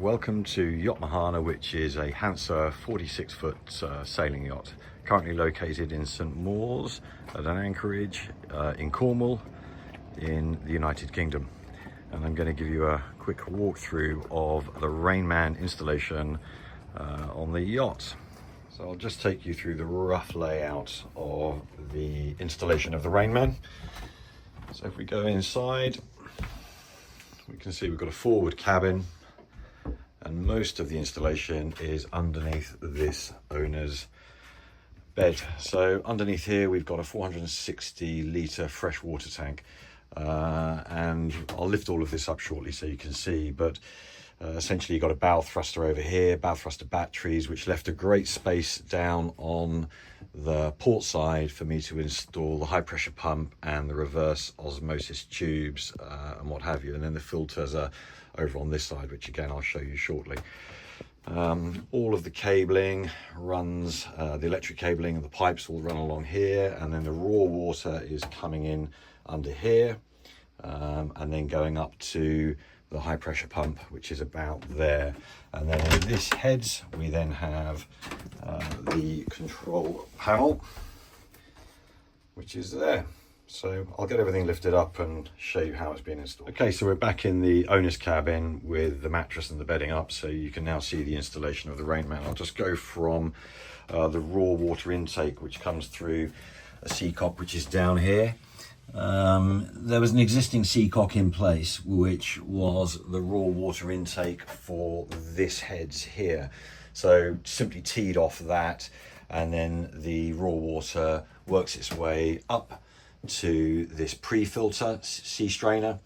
welcome to Yacht, which is a Hanse 46-foot sailing yacht, currently located in St Moors at an anchorage in Cornwall in the United Kingdom. And I'm going to give you a quick walkthrough of the Rainman installation on the yacht. So I'll just take you through the rough layout of the installation of the Rainman. So if we go inside, we can see we've got a forward cabin, and most of the installation is underneath this owner's bed. So underneath here we've got a 460 litre freshwater tank, and I'll lift all of this up shortly so you can see, but essentially you've got a bow thruster over here, bow thruster batteries, which left a great space down on the port side for me to install the high pressure pump and the reverse osmosis tubes and what have you. And then the filters are over on this side, which again I'll show you shortly. All of the cabling runs, the electric cabling and the pipes all run along here, and then the raw water is coming in under here, and then going up to the high pressure pump, which is about there. And then in this heads we then have the control panel, which is there. So I'll get everything lifted up and show you how it's been installed. Okay, so we're back in the owner's cabin with the mattress and the bedding up, so you can now see the installation of the Rainman. I'll just go from the raw water intake, which comes through a seacock, which is down here. There was an existing seacock in place, which was the raw water intake for this heads here. So simply teed off that, and then the raw water works its way up to this pre-filter sea strainer,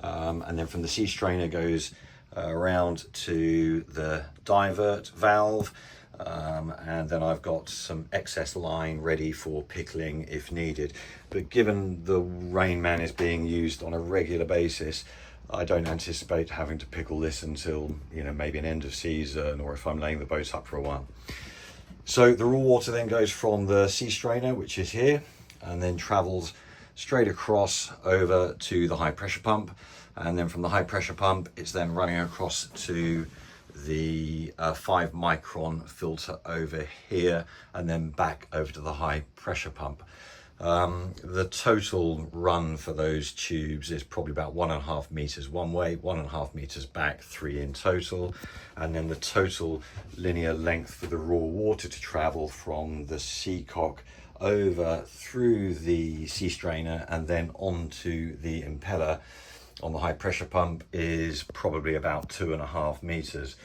and then from the sea strainer goes around to the divert valve, and then I've got some excess line ready for pickling if needed. But given the Rainman is being used on a regular basis, I don't anticipate having to pickle this until, you know, maybe an end of season, or if I'm laying the boat up for a while. So the raw water then goes from the sea strainer, which is here, and then travels straight across over to the high pressure pump, and then from the high pressure pump it's then running across to the 5 micron filter over here, and then back over to the high pressure pump. The total run for those tubes is probably about 1.5 meters one way, 1.5 meters back, 3 in total. And then the total linear length for the raw water to travel from the seacock over through the sea strainer and then onto the impeller on the high pressure pump is probably about 2.5 meters.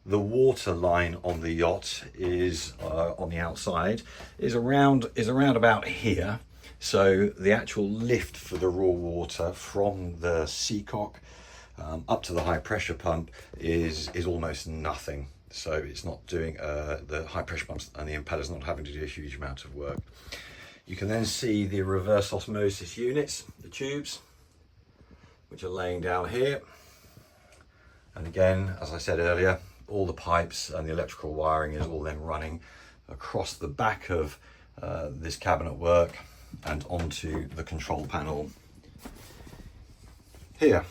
The water line on the yacht is on the outside is around about here. So the actual lift for the raw water from the seacock up to the high pressure pump is almost nothing. So it's not doing the high pressure pumps and the impeller's not having to do a huge amount of work. You can then see the reverse osmosis units, the tubes, which are laying down here. And again, as I said earlier, all the pipes and the electrical wiring is all then running across the back of this cabinet work and onto the control panel here.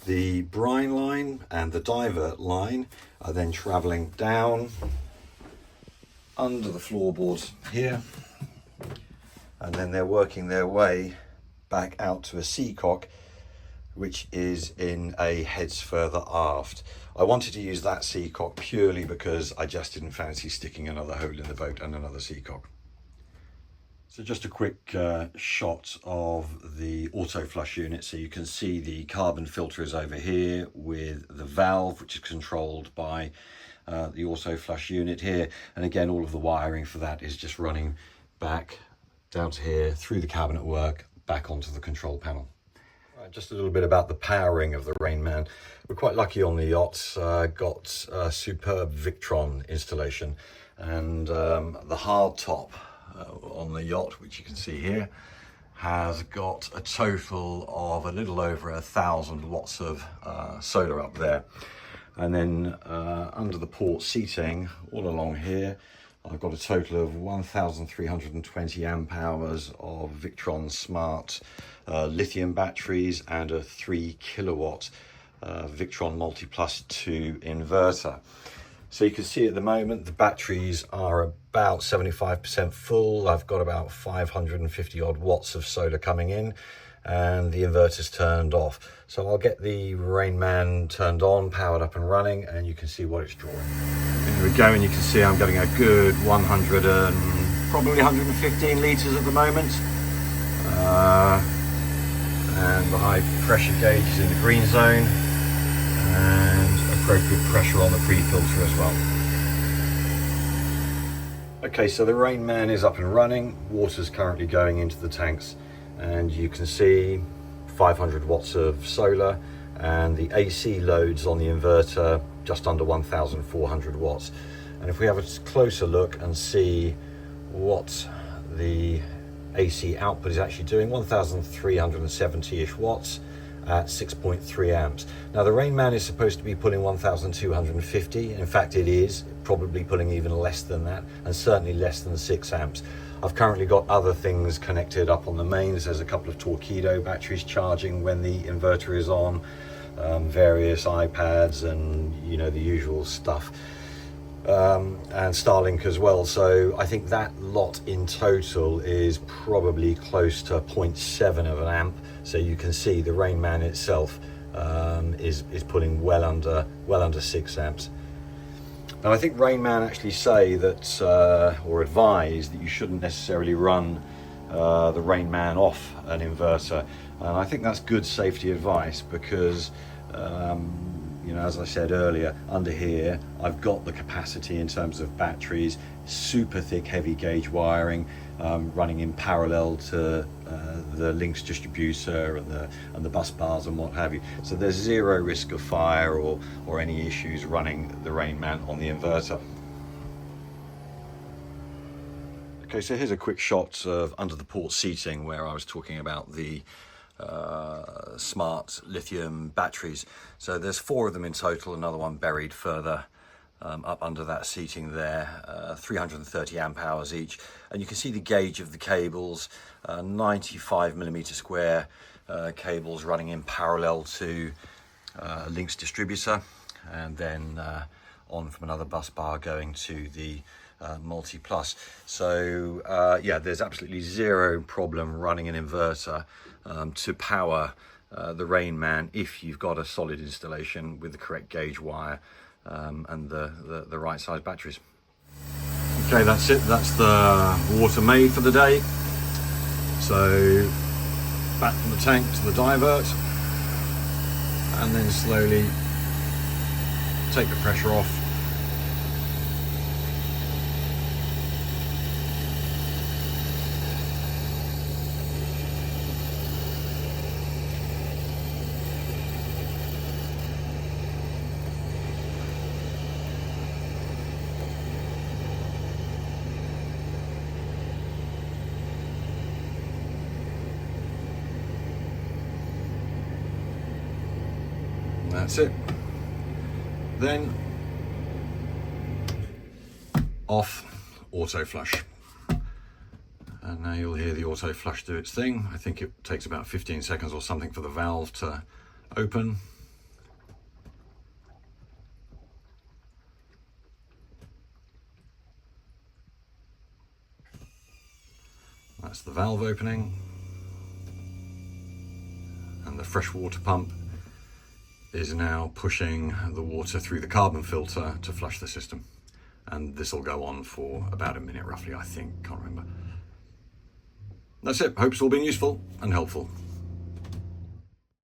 The brine line and the divert line are then travelling down under the floorboards here, and then they're working their way back out to a seacock, which is in a heads further aft. I wanted to use that seacock purely because I just didn't fancy sticking another hole in the boat and another seacock. So just a quick shot of the auto flush unit. So you can see the carbon filter is over here with the valve, which is controlled by the auto flush unit here. And again, all of the wiring for that is just running back down to here through the cabinet work back onto the control panel. Right, just a little bit about the powering of the Rainman. We're quite lucky on the yacht, got a superb Victron installation, and the hard top on the yacht, which you can see here, has got a total of a little over 1,000 watts of solar up there. And then under the port seating all along here, I've got a total of 1,320 amp hours of Victron Smart lithium batteries and a 3 kilowatt Victron Multi Plus 2 inverter. So you can see at the moment the batteries are about 75% full. I've got about 550 odd watts of solar coming in, and the inverter's turned off. So I'll get the Rainman turned on, powered up and running, and you can see what it's drawing. There we go, and you can see I'm getting a good 100 and probably 115 litres at the moment. And the high pressure gauge is in the green zone, and appropriate pressure on the pre-filter as well. Okay, so the Rainman is up and running. Water's currently going into the tanks, and you can see 500 watts of solar, and the AC loads on the inverter just under 1,400 watts. And if we have a closer look and see what the AC output is actually doing, 1,370-ish watts at 6.3 amps. Now the Rainman is supposed to be pulling 1,250. In fact, it is probably pulling even less than that, and certainly less than 6 amps. I've currently got other things connected up on the mains. There's a couple of Torpedo batteries charging when the inverter is on, various iPads, and you know, the usual stuff. And Starlink as well. So I think that lot in total is probably close to 0.7 of an amp. So you can see the Rainman itself is pulling well under 6 amps. Now I think Rainman actually say that or advise that you shouldn't necessarily run the Rainman off an inverter, and I think that's good safety advice, because you know, as I said earlier, under here I've got the capacity in terms of batteries, super thick heavy gauge wiring, running in parallel to the links distributor and the bus bars and what have you. So there's zero risk of fire or any issues running the Rainman on the inverter. Okay, so here's a quick shot of under the port seating where I was talking about the smart lithium batteries. So there's 4 of them in total, another one buried further up under that seating there, 330 amp hours each. And you can see the gauge of the cables, 95mm square cables running in parallel to links distributor, and then on from another bus bar going to the Multi Plus. So yeah, there's absolutely zero problem running an inverter to power the Rainman if you've got a solid installation with the correct gauge wire and the right size batteries. Okay, that's it. That's the water made for the day. So back from the tank to the divert, and then slowly take the pressure off. That's it. Then off auto flush. And now you'll hear the auto flush do its thing. I think it takes about 15 seconds or something for the valve to open. That's the valve opening. And the fresh water pump is now pushing the water through the carbon filter to flush the system. And this will go on for about a minute roughly, I think, can't remember. That's it. Hope it's all been useful and helpful.